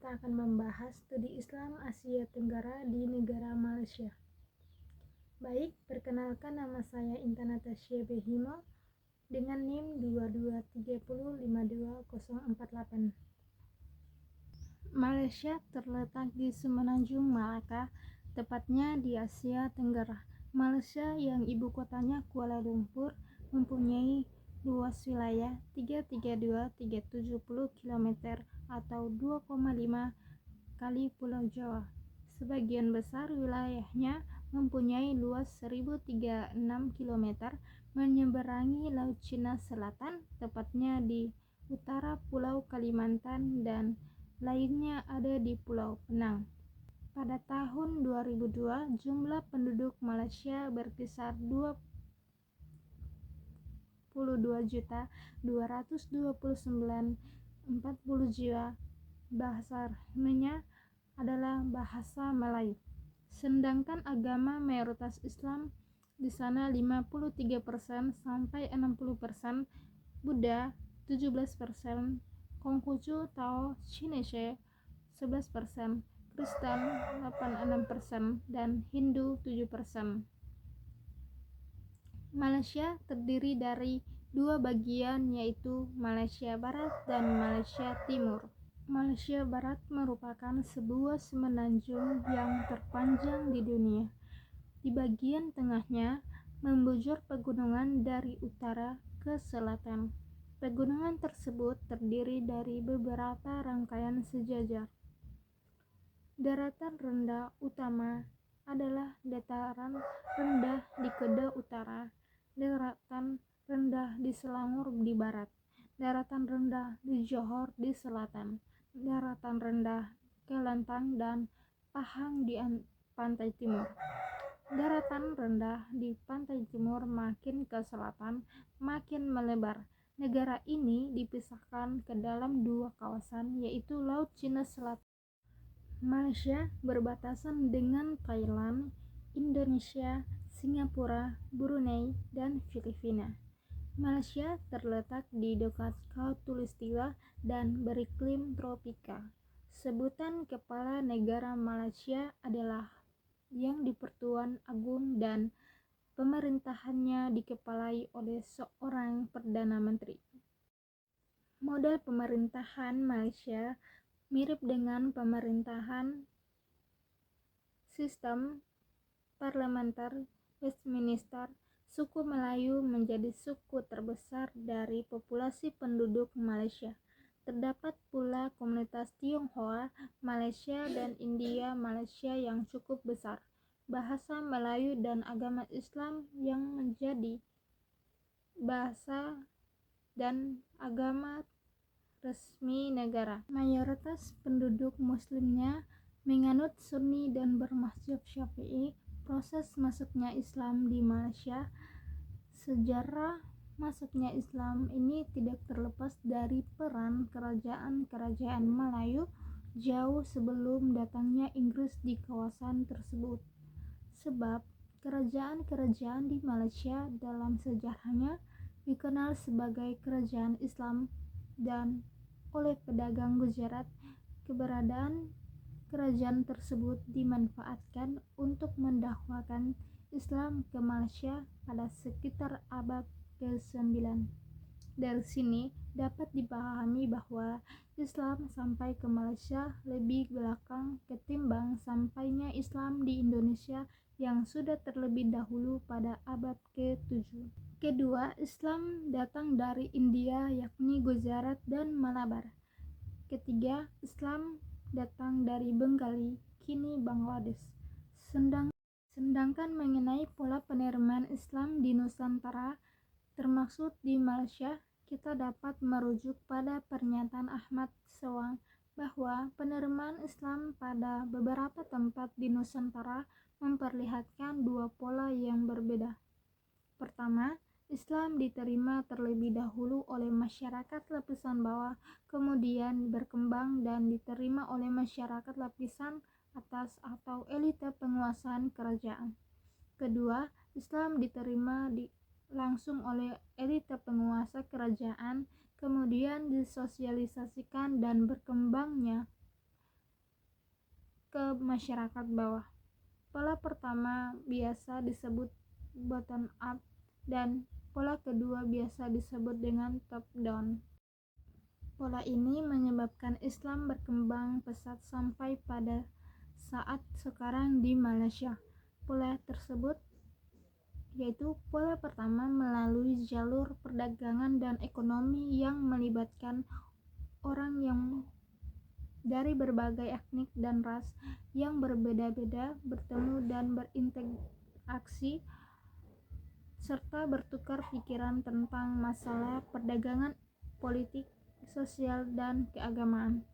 kita akan membahas studi Islam Asia Tenggara di negara Malaysia. Baik, perkenalkan nama saya Intan Natasha Behimo dengan NIM 2230520048. Malaysia terletak di Semenanjung Malaka, tepatnya di Asia Tenggara. Malaysia yang ibu kotanya Kuala Lumpur mempunyai luas wilayah 332.370 km atau 2,5 kali Pulau Jawa. Sebagian besar wilayahnya mempunyai luas 1036 km menyeberangi Laut Cina Selatan, tepatnya di utara Pulau Kalimantan, dan lainnya ada di Pulau Penang. Pada tahun 2002, jumlah penduduk Malaysia berkisar 22.229.040 jiwa. Bahasa resminya adalah bahasa Melayu. Sedangkan agama mayoritas Islam di sana 53% sampai 60%, Buddha 17%, Konghucu Tao Chinese 11%, Kristen 86%, dan Hindu 7%. Malaysia terdiri dari dua bagian, yaitu Malaysia Barat dan Malaysia Timur. Malaysia Barat merupakan sebuah semenanjung yang terpanjang di dunia. Di bagian tengahnya membujur pegunungan dari utara ke selatan. Pegunungan tersebut terdiri dari beberapa rangkaian sejajar. Daratan rendah utama adalah dataran rendah di Kedah Utara, daratan rendah di Selangor di barat, daratan rendah di Johor di selatan, daratan rendah Kelantan dan Pahang di pantai timur. Daratan rendah di pantai timur makin ke selatan makin melebar. Negara ini dipisahkan ke dalam dua kawasan, yaitu Laut Cina Selatan. Malaysia berbatasan dengan Thailand, Indonesia, Singapura, Brunei, dan Filipina. Malaysia terletak di dekat Khatulistiwa dan beriklim tropika. Sebutan kepala negara Malaysia adalah Yang di-Pertuan Agong dan pemerintahannya dikepalai oleh seorang Perdana Menteri. Model pemerintahan Malaysia mirip dengan pemerintahan sistem parlementer Westminster. Suku Melayu menjadi suku terbesar dari populasi penduduk Malaysia. Terdapat pula komunitas Tionghoa Malaysia dan India Malaysia yang cukup besar. Bahasa Melayu dan agama Islam yang menjadi bahasa dan agama resmi negara. Mayoritas penduduk muslimnya menganut Sunni dan bermazhab Syafi'i. Proses masuknya Islam di Malaysia. Sejarah masuknya Islam ini tidak terlepas dari peran kerajaan-kerajaan Melayu jauh sebelum datangnya Inggris di kawasan tersebut. Sebab kerajaan-kerajaan di Malaysia dalam sejarahnya dikenal sebagai kerajaan Islam, dan oleh pedagang Gujarat, keberadaan kerajaan tersebut dimanfaatkan untuk mendakwakan Islam ke Malaysia pada sekitar abad ke-9. Dari sini dapat dipahami bahwa Islam sampai ke Malaysia lebih belakang ketimbang sampainya Islam di Indonesia yang sudah terlebih dahulu pada abad ke-7. Kedua, Islam datang dari India, yakni Gujarat dan Malabar. Ketiga, Islam datang dari Bengali, kini Bangladesh. Sedangkan mengenai pola penerimaan Islam di Nusantara, termasuk di Malaysia, kita dapat merujuk pada pernyataan Ahmad Sewang bahwa penerimaan Islam pada beberapa tempat di Nusantara memperlihatkan dua pola yang berbeda. Pertama, Islam diterima terlebih dahulu oleh masyarakat lapisan bawah, kemudian berkembang dan diterima oleh masyarakat lapisan atas atau elite penguasaan kerajaan. Kedua, Islam diterima langsung oleh elite penguasa kerajaan, kemudian disosialisasikan dan berkembangnya ke masyarakat bawah. Pola pertama biasa disebut bottom up dan pola kedua biasa disebut dengan top down. Pola ini menyebabkan Islam berkembang pesat sampai pada saat sekarang di Malaysia. Pola tersebut yaitu pola pertama melalui jalur perdagangan dan ekonomi yang melibatkan orang yang dari berbagai etnik dan ras yang berbeda-beda bertemu dan berinteraksi serta bertukar pikiran tentang masalah perdagangan, politik, sosial, dan keagamaan.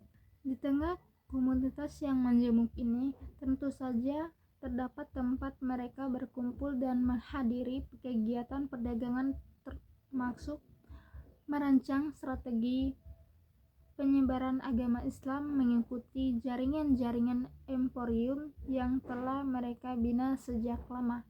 Di tengah komunitas yang majemuk ini, tentu saja terdapat tempat mereka berkumpul dan menghadiri kegiatan perdagangan, termasuk merancang strategi penyebaran agama Islam mengikuti jaringan-jaringan emporium yang telah mereka bina sejak lama.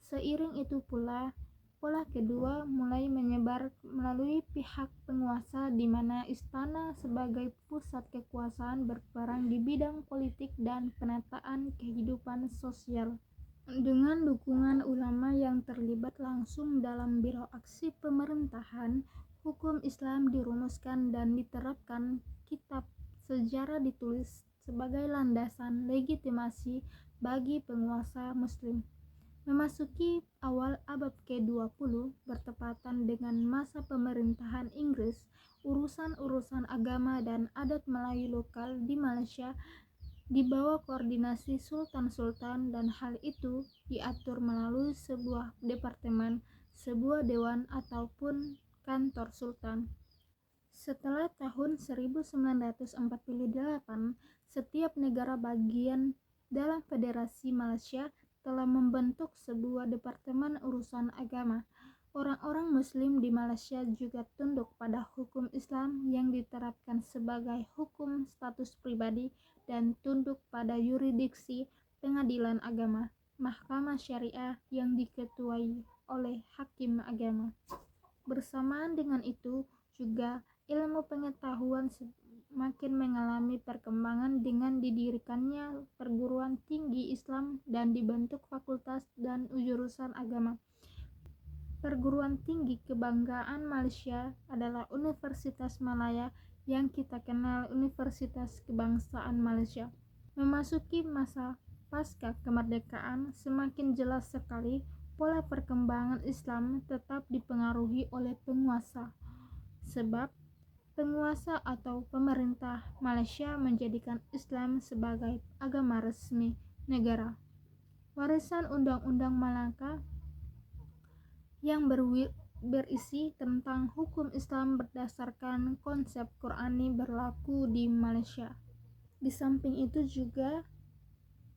Seiring itu pula, pola kedua mulai menyebar melalui pihak penguasa di mana istana sebagai pusat kekuasaan berperan di bidang politik dan penataan kehidupan sosial. Dengan dukungan ulama yang terlibat langsung dalam biro aksi pemerintahan, hukum Islam dirumuskan dan diterapkan. Kitab sejarah ditulis sebagai landasan legitimasi bagi penguasa muslim. Memasuki awal abad ke-20 bertepatan dengan masa pemerintahan Inggris, urusan-urusan agama dan adat Melayu lokal di Malaysia di bawah koordinasi sultan-sultan, dan hal itu diatur melalui sebuah departemen, sebuah dewan ataupun kantor sultan. Setelah tahun 1948, setiap negara bagian dalam Federasi Malaysia telah membentuk sebuah departemen urusan agama. Orang-orang muslim di Malaysia juga tunduk pada hukum Islam yang diterapkan sebagai hukum status pribadi dan tunduk pada yurisdiksi pengadilan agama, mahkamah syariah yang diketuai oleh hakim agama. Bersamaan dengan itu juga ilmu pengetahuan semakin mengalami perkembangan dengan didirikannya perguruan tinggi Islam dan dibentuk fakultas dan jurusan agama. Perguruan tinggi kebanggaan Malaysia adalah Universitas Malaya yang kita kenal Universitas Kebangsaan Malaysia. Memasuki masa pasca kemerdekaan, semakin jelas sekali pola perkembangan Islam tetap dipengaruhi oleh penguasa, sebab penguasa atau pemerintah Malaysia menjadikan Islam sebagai agama resmi negara. Warisan Undang-Undang Malaka yang berisi tentang hukum Islam berdasarkan konsep Qur'ani berlaku di Malaysia. Di samping itu juga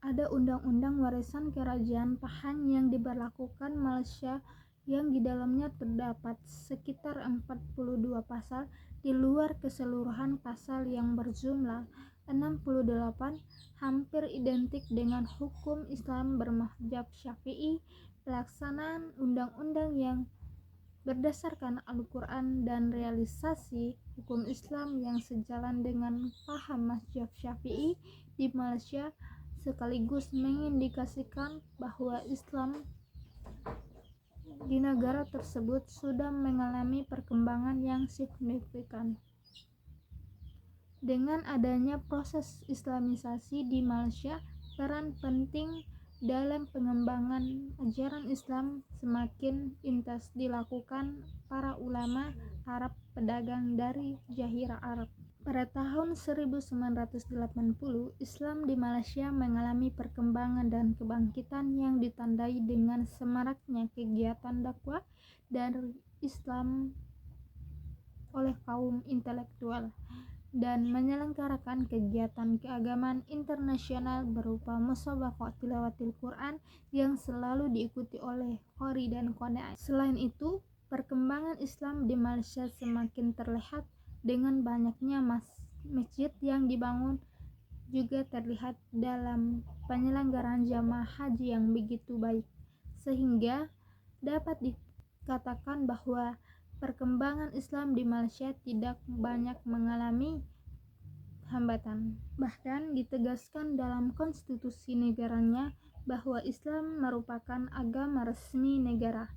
ada Undang-Undang Warisan Kerajaan Pahang yang diberlakukan Malaysia yang di dalamnya terdapat sekitar 42 pasal di luar keseluruhan pasal yang berjumlah 68, hampir identik dengan hukum Islam bermadzhab Syafi'i. Pelaksanaan undang-undang yang berdasarkan Al-Quran dan realisasi hukum Islam yang sejalan dengan paham mazhab Syafi'i di Malaysia sekaligus mengindikasikan bahwa Islam di negara tersebut sudah mengalami perkembangan yang signifikan. Dengan adanya proses Islamisasi di Malaysia, peran penting dalam pengembangan ajaran Islam semakin intens dilakukan para ulama Arab pedagang dari Jazirah Arab. Pada tahun 1980, Islam di Malaysia mengalami perkembangan dan kebangkitan yang ditandai dengan semaraknya kegiatan dakwah dari Islam oleh kaum intelektual dan menyelenggarakan kegiatan keagamaan internasional berupa musabaqah tilawatil Quran yang selalu diikuti oleh qari dan qari. Selain itu, perkembangan Islam di Malaysia semakin terlihat dengan banyaknya masjid yang dibangun, juga terlihat dalam penyelenggaraan jamaah haji yang begitu baik, sehingga dapat dikatakan bahwa perkembangan Islam di Malaysia tidak banyak mengalami hambatan. Bahkan ditegaskan dalam konstitusi negaranya bahwa Islam merupakan agama resmi negara.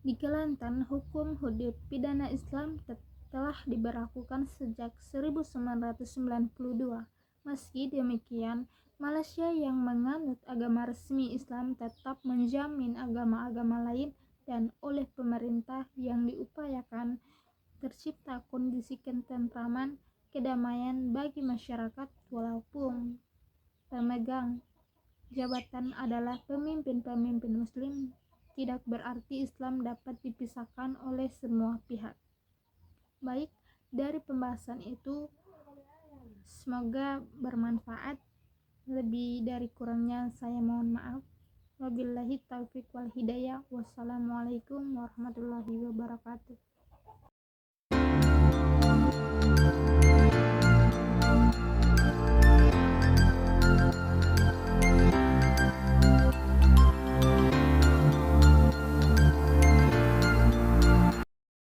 Di Kelantan, hukum hudud pidana Islam telah diberlakukan sejak 1992. Meski demikian, Malaysia yang menganut agama resmi Islam tetap menjamin agama-agama lain, dan oleh pemerintah yang diupayakan tercipta kondisi ketentraman, kedamaian bagi masyarakat walaupun pemegang jabatan adalah pemimpin-pemimpin muslim. Tidak berarti Islam dapat dipisahkan oleh semua pihak. Baik, dari pembahasan itu semoga bermanfaat. Lebih dari kurangnya saya mohon maaf. Wabillahi taufiq wal hidayah. Wassalamualaikum warahmatullahi wabarakatuh.